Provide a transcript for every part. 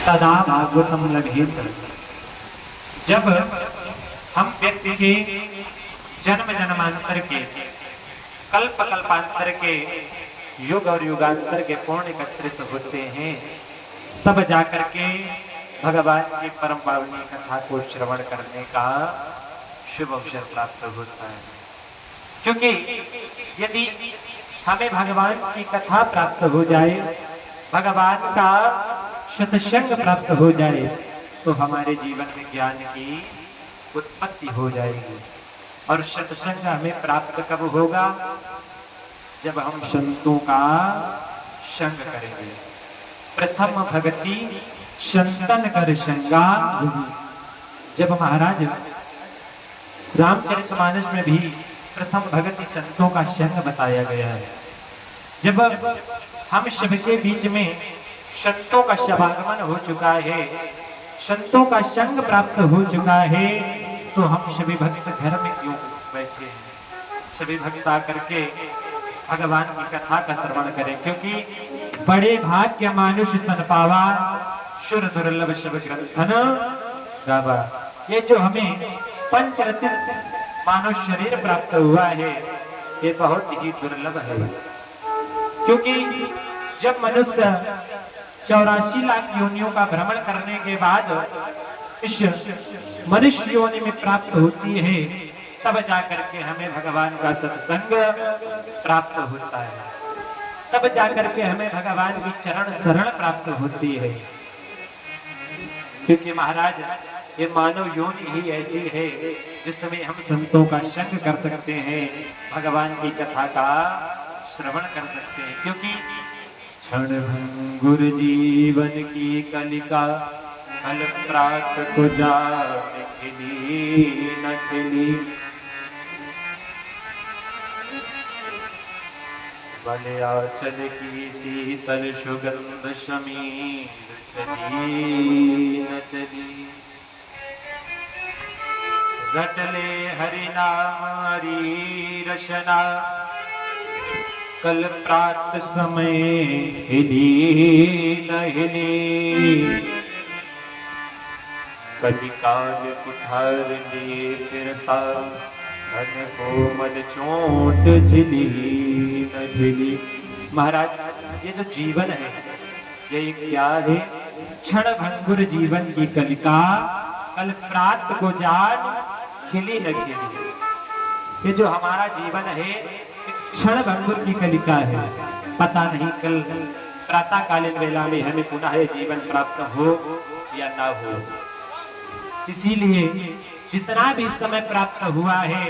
तदा भागवतम लभेत। जब हम व्यक्ति के जन्म जन्मांतर के, कल्प कल्पांतर के, युग और युगांतर के पूर्ण एकत्रित होते हैं, तब जाकर के भगवान की परम पावनी कथा को श्रवण करने का शुभ अवसर प्राप्त होता है। क्योंकि यदि हमें भगवान की कथा प्राप्त हो जाए, भगवान का सत्संग प्राप्त हो जाए, तो हमारे जीवन में ज्ञान की उत्पत्ति हो जाएगी। और सत्संग हमें प्राप्त कब होगा? जब हम संतों का संग करेंगे। प्रथम भक्ति संतन कर संगा। जब महाराज रामचरितमानस में भी प्रथम भक्ति संतों का संग बताया गया है। जब हम सबके बीच में संतों का समागमन हो चुका है, संतों का संग प्राप्त हो चुका है, तो हम सभी भक्त घर में क्यों बैठे हैं? सभी भक्त आकर के भगवान की कथा का श्रवण करें। क्योंकि बड़े भाग्य मानुष तन पावा, सुर दुर्लभ सब ग्रंथन गावा। ये जो हमें पंचरत्न मानव शरीर प्राप्त हुआ है, ये बहुत ही दुर्लभ है। क्योंकि जब मनुष्य 84 लाख योनियों का भ्रमण करने के बाद इस मनुष्य योनि में प्राप्त होती है, तब जाकर के हमें भगवान का सत्संग प्राप्त होता है, तब जाकर के हमें भगवान की चरण शरण प्राप्त होती है। क्योंकि महाराज ये मानव योनि ही ऐसी है जिसमें हम संतों का संग कर सकते हैं, भगवान की कथा का श्रवण कर सकते हैं। क्योंकि क्षण भंगुर जीवन की कलिका, कल प्रात को जाने खिली न खिली। भले आंचल की शीतल सुगंध समीर चली न चली। रट ले हरि नाम हरि रसना, कल प्रात समय हिली न हिली। कभी काल कुठार लिए फिरता, धन कोमल चोट झिली न झिली। महाराज ये जो जीवन है, ये क्या है? क्षण भंगुर जीवन की कलिका, कल प्रात को जान खिली न खिली। ये जो हमारा जीवन है, क्षण भंगुर की कलिका है। पता नहीं कल प्रातःकालीन वेला में हमें पुनः जीवन प्राप्त हो या ना हो। इसीलिए जितना भी समय प्राप्त हुआ है,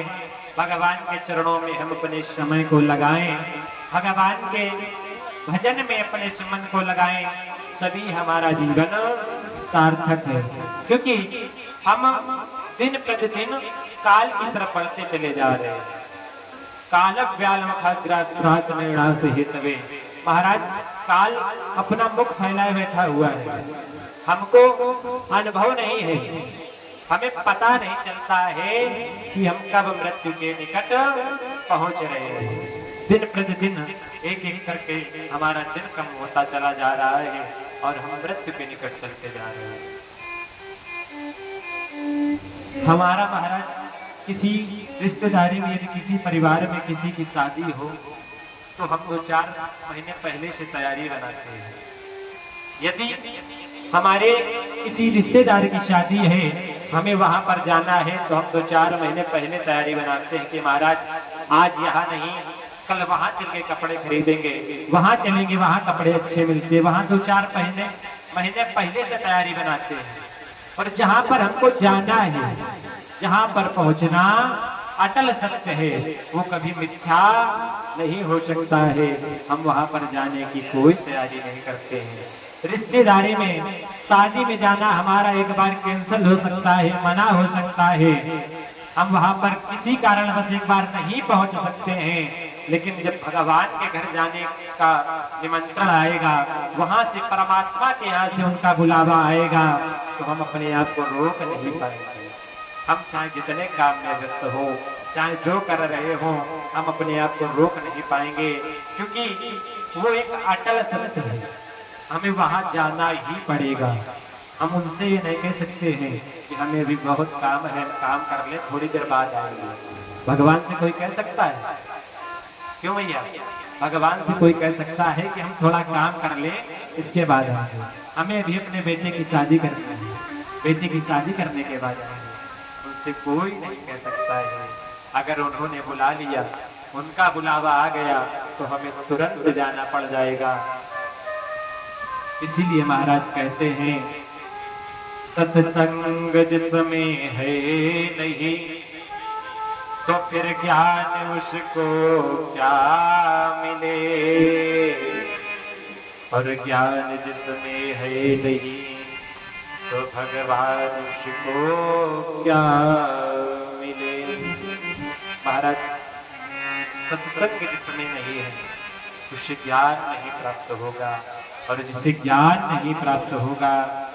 भगवान के चरणों में हम अपने समय को लगाएं, भगवान के भजन में अपने मन को लगाएं, तभी हमारा जीवन सार्थक है। क्योंकि हम दिन प्रतिदिन काल की तरफ बढ़ते चले जा रहे हैं। काल व्याल हितवे। महाराज काल अपना मुख फैलाए बैठा हुआ है, हमको अनुभव नहीं है, हमें पता नहीं चलता है कि हम कब मृत्यु के निकट पहुंच रहे हैं। दिन प्रतिदिन एक एक करके हमारा दिन कम होता चला जा रहा है और हम मृत्यु के निकट चलते जा रहे हैं। हमारा महाराज किसी रिश्तेदारी में, यदि किसी परिवार में किसी की शादी हो, तो हम 2-4 महीने पहले से तैयारी बनाते हैं। यदि हमारे किसी रिश्तेदार की शादी है, हमें वहां पर जाना है, तो हम 2-4 महीने पहले तैयारी बनाते हैं कि महाराज आज यहाँ नहीं, कल वहां चल के कपड़े खरीदेंगे, वहां चलेंगे, वहां कपड़े अच्छे मिलते हैं। वहां 2-4 महीने पहले से तैयारी बनाते हैं। और जहां पर हमको जाना है, जहां पर पहुंचना अटल सत्य है, वो कभी मिथ्या नहीं हो सकता है। हम वहां पर जाने की कोई तैयारी नहीं करते हैं। रिश्तेदारी में, शादी में जाना हमारा एक बार कैंसिल हो सकता है, मना हो सकता है, हम वहां पर किसी कारण बस एक बार नहीं पहुंच सकते हैं। लेकिन जब भगवान के घर जाने का निमंत्रण आएगा, वहां से परमात्मा के यहाँ से उनका बुलावा आएगा, तो हम अपने आप को रोक नहीं पाएंगे। हम चाहे जितने काम में व्यस्त हो, चाहे जो कर रहे हो, हम अपने आप को रोक नहीं पाएंगे। क्योंकि वो एक अटल सत्य है, हमें वहां जाना ही पड़ेगा। हम उनसे ये नहीं कह सकते हैं कि हमें अभी बहुत काम है, काम कर ले, थोड़ी देर बाद आएंगे। भगवान से कोई कह सकता है? क्यों भैया? भगवान से कोई कह सकता है कि हम थोड़ा काम कर ले, इसके बाद आएंगे? हमें अभी अपने बेटे की शादी करनी है, बेटे की शादी करने के बाद आएंगे। उनसे कोई नहीं कह सकता है। अगर उन्होंने बुला लिया, उनका बुलावा आ गया, तो हमें तुरंत जाना पड़ जाएगा। इसीलिए महाराज कहते हैं, सत्संग जिसमें है नहीं, तो फिर ज्ञान उसको क्या मिले। और ज्ञान जिसमें है नहीं, तो भगवान उसको क्या मिले। महाराज, सत्संग जिसमें नहीं है, उसे ज्ञान नहीं प्राप्त होगा, और जिसे ज्ञान नहीं प्राप्त होगा,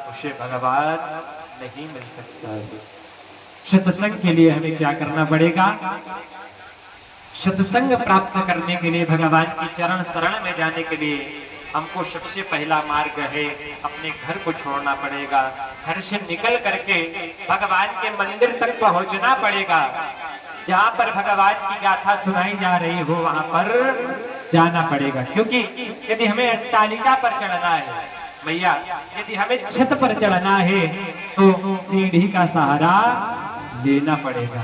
उसे भगवान नहीं मिल सकता है। सत्संग के लिए हमें क्या करना पड़ेगा? सत्संग प्राप्त करने के लिए, भगवान की चरण शरण में जाने के लिए हमको सबसे पहला मार्ग है, अपने घर को छोड़ना पड़ेगा। घर से निकल करके भगवान के मंदिर तक पहुंचना पड़ेगा। जहाँ पर भगवान की गाथा सुनाई जा रही हो, वहां पर जाना पड़ेगा। क्योंकि यदि हमें अट्टालिका पर चढ़ना है भैया, यदि हमें छत पर चढ़ना है, तो सीढ़ी का सहारा लेना पड़ेगा।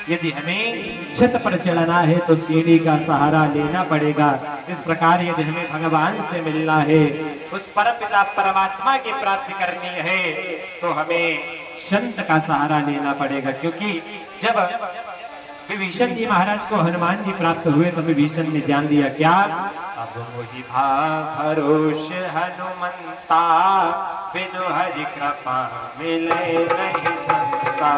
यदि हमें छत पर चढ़ना है, तो सीढ़ी का सहारा लेना पड़ेगा। इस प्रकार यदि हमें भगवान से मिलना है, उस परमपिता परमात्मा की प्राप्ति करनी है, तो हमें संत का सहारा लेना पड़ेगा। क्योंकि जब विभीषण जी महाराज को हनुमान जी प्राप्त हुए, तो विभीषण ने जान दिया क्या? अब मुझे भरोस हनुमंता, बिनु हरि कृपा मिले नहीं संता।